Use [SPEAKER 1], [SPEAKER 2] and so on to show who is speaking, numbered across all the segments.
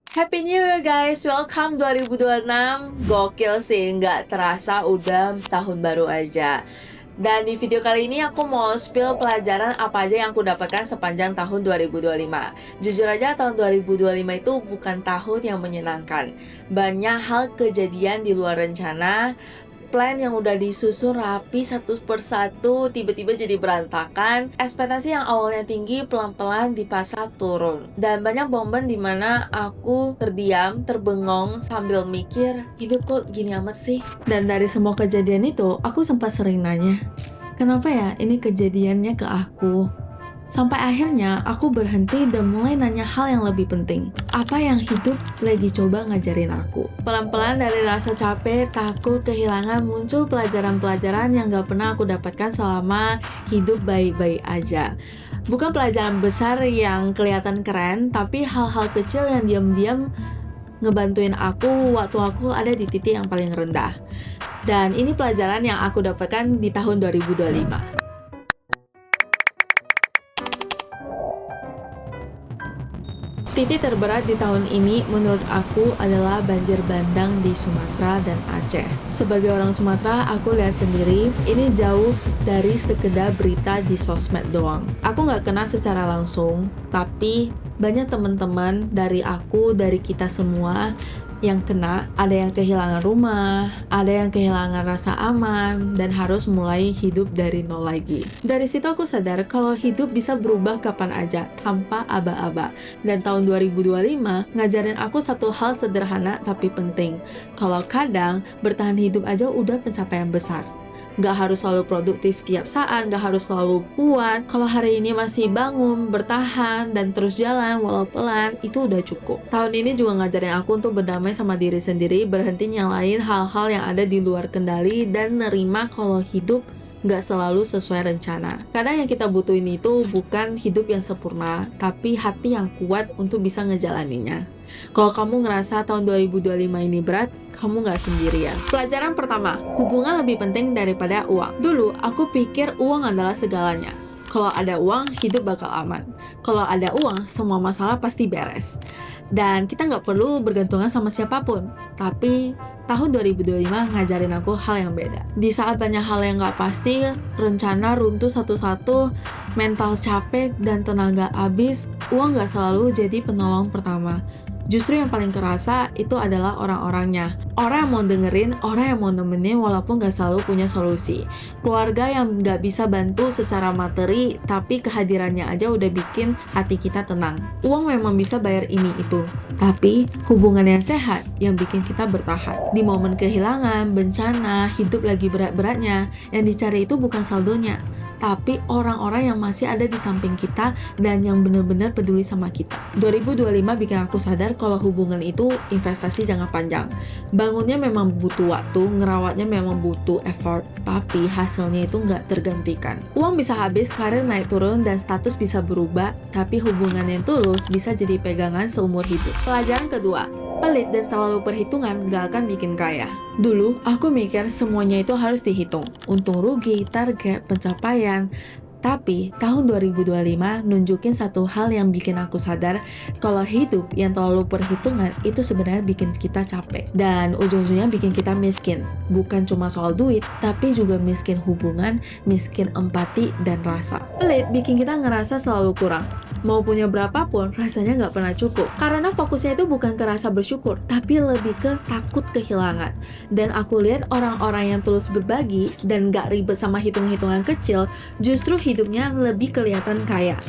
[SPEAKER 1] Happy New Year guys, welcome 2026. Gokil sih, nggak terasa udah tahun baru aja. Dan di video kali ini aku mau spill pelajaran apa aja yang aku dapatkan sepanjang tahun 2025. Jujur aja tahun 2025 itu bukan tahun yang menyenangkan. Banyak hal kejadian di luar rencana, plan yang udah disusun rapi satu persatu tiba-tiba jadi berantakan. Ekspektasi yang awalnya tinggi pelan-pelan dipaksa turun. Dan banyak momen dimana aku terdiam, terbengong sambil mikir, hidup kok gini amat sih? Dan dari semua kejadian itu, aku sempat sering nanya, kenapa ya ini kejadiannya ke aku? Sampai akhirnya aku berhenti dan mulai nanya hal yang lebih penting. Apa yang hidup lagi coba ngajarin aku? Pelan-pelan dari rasa capek, takut, kehilangan muncul pelajaran-pelajaran yang gak pernah aku dapatkan selama hidup baik-baik aja. Bukan pelajaran besar yang kelihatan keren, tapi hal-hal kecil yang diam-diam ngebantuin aku waktu aku ada di titik yang paling rendah. Dan ini pelajaran yang aku dapatkan di tahun 2025. Titik terberat di tahun ini menurut aku adalah banjir bandang di Sumatera dan Aceh. Sebagai orang Sumatera, aku lihat sendiri ini jauh dari sekedar berita di sosmed doang. Aku nggak kena secara langsung, tapi banyak teman-teman dari aku, dari kita semua yang kena, ada yang kehilangan rumah, ada yang kehilangan rasa aman, dan harus mulai hidup dari nol lagi. Dari situ aku sadar kalau hidup bisa berubah kapan aja, tanpa aba-aba. Dan tahun 2025 ngajarin aku satu hal sederhana tapi penting. Kalau kadang bertahan hidup aja udah pencapaian besar. Gak harus selalu produktif tiap saat, gak harus selalu kuat. Kalau hari ini masih bangun, bertahan, dan terus jalan walau pelan, itu udah cukup. Tahun ini juga ngajarin aku untuk berdamai sama diri sendiri, berhenti nyalain hal-hal yang ada di luar kendali, dan nerima kalau hidup gak selalu sesuai rencana. Kadang yang kita butuhin itu bukan hidup yang sempurna, tapi hati yang kuat untuk bisa ngejalaninnya. Kalau kamu ngerasa tahun 2025 ini berat, kamu gak sendirian. Pelajaran pertama, hubungan lebih penting daripada uang. Dulu, aku pikir uang adalah segalanya. Kalau ada uang, hidup bakal aman. Kalau ada uang, semua masalah pasti beres. Dan kita nggak perlu bergantungan sama siapapun. Tapi tahun 2025 ngajarin aku hal yang beda. Di saat banyak hal yang nggak pasti, rencana runtuh satu-satu, mental capek, dan tenaga habis, uang nggak selalu jadi penolong pertama. Justru yang paling kerasa itu adalah orang-orangnya. Orang yang mau dengerin, orang yang mau nemenin walaupun gak selalu punya solusi. Keluarga yang gak bisa bantu secara materi, tapi kehadirannya aja udah bikin hati kita tenang. Uang memang bisa bayar ini itu, tapi hubungan yang sehat yang bikin kita bertahan. Di momen kehilangan, bencana, hidup lagi berat-beratnya, yang dicari itu bukan saldonya, tapi orang-orang yang masih ada di samping kita dan yang benar-benar peduli sama kita. 2025 bikin aku sadar kalau hubungan itu investasi jangka panjang. Bangunnya memang butuh waktu, ngerawatnya memang butuh effort, tapi hasilnya itu nggak tergantikan. Uang bisa habis, karir naik turun, dan status bisa berubah, tapi hubungan yang tulus bisa jadi pegangan seumur hidup. Pelajaran kedua, pelit dan terlalu perhitungan gak akan bikin kaya. Dulu, aku mikir semuanya itu harus dihitung. Untung rugi, target, pencapaian. Tapi, tahun 2025 nunjukin satu hal yang bikin aku sadar kalau hidup yang terlalu perhitungan itu sebenarnya bikin kita capek. Dan ujung-ujungnya bikin kita miskin. Bukan cuma soal duit, tapi juga miskin hubungan, miskin empati, dan rasa. Pelit bikin kita ngerasa selalu kurang. Mau punya berapapun, rasanya nggak pernah cukup. Karena fokusnya itu bukan ke rasa bersyukur, tapi lebih ke takut kehilangan. Dan aku lihat orang-orang yang tulus berbagi dan nggak ribet sama hitung-hitungan kecil, justru hidupnya lebih kelihatan kaya.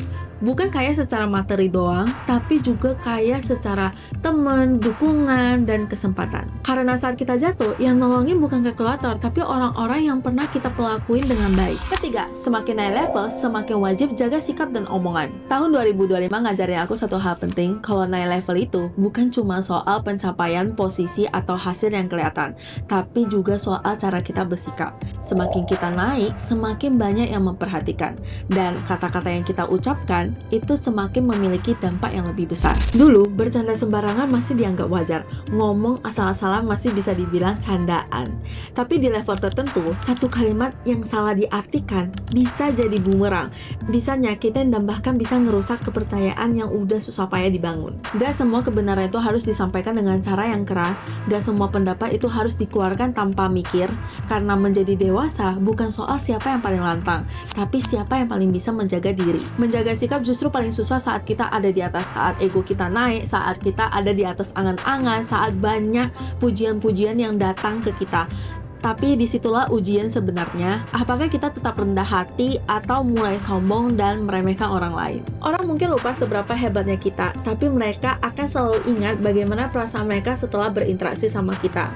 [SPEAKER 1] Bukan kaya secara materi doang, tapi juga kaya secara teman, dukungan, dan kesempatan. Karena saat kita jatuh, yang nolongin bukan kalkulator, tapi orang-orang yang pernah kita pelakuin dengan baik. Ketiga, semakin naik level, semakin wajib jaga sikap dan omongan. Tahun 2025 ngajarin aku satu hal penting, kalau naik level itu bukan cuma soal pencapaian posisi atau hasil yang kelihatan, tapi juga soal cara kita bersikap. Semakin kita naik, semakin banyak yang memperhatikan. Dan kata-kata yang kita ucapkan berlebihan, itu semakin memiliki dampak yang lebih besar. Dulu, bercanda sembarangan masih dianggap wajar, ngomong asal-asalan masih bisa dibilang candaan. Tapi di level tertentu, satu kalimat yang salah diartikan bisa jadi bumerang, bisa nyakitin dan bahkan bisa ngerusak kepercayaan yang udah susah payah dibangun. Gak semua kebenaran itu harus disampaikan dengan cara yang keras, gak semua pendapat itu harus dikeluarkan tanpa mikir, karena menjadi dewasa bukan soal siapa yang paling lantang, tapi siapa yang paling bisa menjaga diri. Menjaga sikap justru paling susah saat kita ada di atas, saat ego kita naik, saat kita ada di atas angan-angan, saat banyak pujian-pujian yang datang ke kita. Tapi disitulah ujian sebenarnya, apakah kita tetap rendah hati atau mulai sombong dan meremehkan orang lain. Orang mungkin lupa seberapa hebatnya kita, tapi mereka akan selalu ingat bagaimana perasaan mereka setelah berinteraksi sama kita.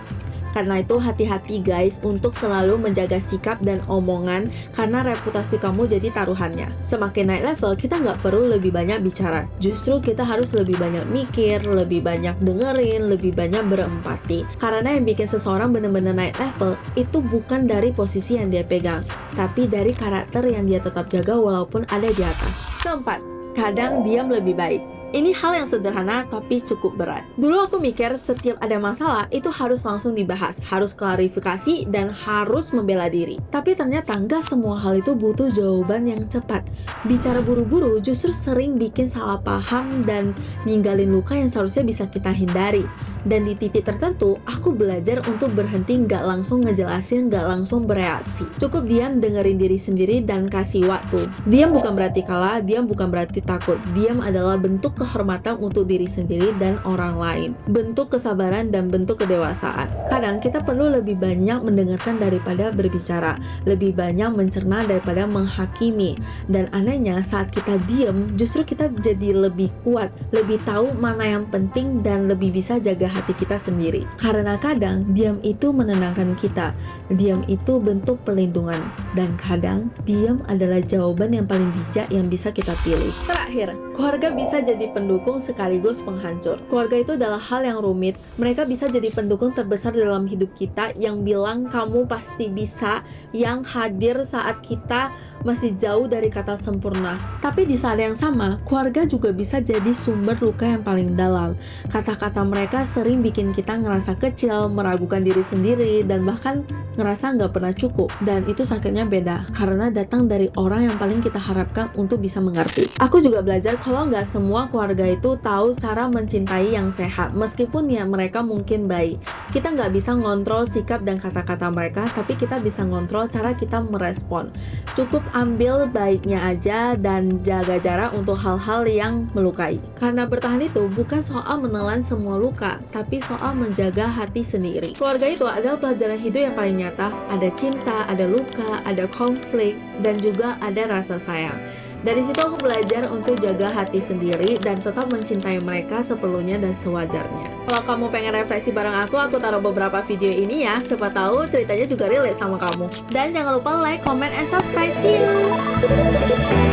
[SPEAKER 1] Karena itu hati-hati guys untuk selalu menjaga sikap dan omongan, karena reputasi kamu jadi taruhannya. Semakin naik level, kita nggak perlu lebih banyak bicara. Justru kita harus lebih banyak mikir, lebih banyak dengerin, lebih banyak berempati. Karena yang bikin seseorang benar-benar naik level, itu bukan dari posisi yang dia pegang, tapi dari karakter yang dia tetap jaga walaupun ada di atas. Keempat, kadang diam lebih baik. Ini hal yang sederhana tapi cukup berat. Dulu aku mikir setiap ada masalah itu harus langsung dibahas, harus klarifikasi, dan harus membela diri. Tapi ternyata nggak semua hal itu butuh jawaban yang cepat. Bicara buru-buru justru sering bikin salah paham dan ninggalin luka yang seharusnya bisa kita hindari. Dan di titik tertentu, aku belajar untuk berhenti, nggak langsung ngejelasin, nggak langsung bereaksi. Cukup diam, dengerin diri sendiri, dan kasih waktu. Diam bukan berarti kalah, diam bukan berarti takut. Diam adalah bentuk kehormatan untuk diri sendiri dan orang lain. Bentuk kesabaran dan bentuk kedewasaan. Kadang kita perlu lebih banyak mendengarkan daripada berbicara. Lebih banyak mencerna daripada menghakimi. Dan anehnya saat kita diam, justru kita jadi lebih kuat, lebih tahu mana yang penting, dan lebih bisa jaga hati kita sendiri. Karena kadang diam itu menenangkan kita, diam itu bentuk perlindungan, dan kadang diam adalah jawaban yang paling bijak yang bisa kita pilih. Terakhir, keluarga bisa jadi pendukung sekaligus penghancur. Keluarga itu adalah hal yang rumit. Mereka bisa jadi pendukung terbesar dalam hidup kita, yang bilang kamu pasti bisa, yang hadir saat kita masih jauh dari kata sempurna. Tapi di saat yang sama, keluarga juga bisa jadi sumber luka yang paling dalam. Kata-kata mereka sering bikin kita ngerasa kecil, meragukan diri sendiri, dan bahkan ngerasa nggak pernah cukup. Dan itu sakitnya beda, karena datang dari orang yang paling kita harapkan untuk bisa mengerti. Aku juga belajar kalau nggak semua keluarga itu tahu cara mencintai yang sehat, meskipun ya mereka mungkin baik. Kita nggak bisa ngontrol sikap dan kata-kata mereka, tapi kita bisa ngontrol cara kita merespon. Cukup ambil baiknya aja dan jaga jarak untuk hal-hal yang melukai. Karena bertahan itu bukan soal menelan semua luka, tapi soal menjaga hati sendiri. Keluarga itu adalah pelajaran hidup yang paling nyata. Ada cinta, ada luka, ada konflik, dan juga ada rasa sayang. Dari situ aku belajar untuk jaga hati sendiri dan tetap mencintai mereka seperlunya dan sewajarnya. Kalau kamu pengen refleksi bareng aku taruh beberapa video ini ya. Siapa tahu ceritanya juga relate sama kamu. Dan jangan lupa like, comment, and subscribe. See you!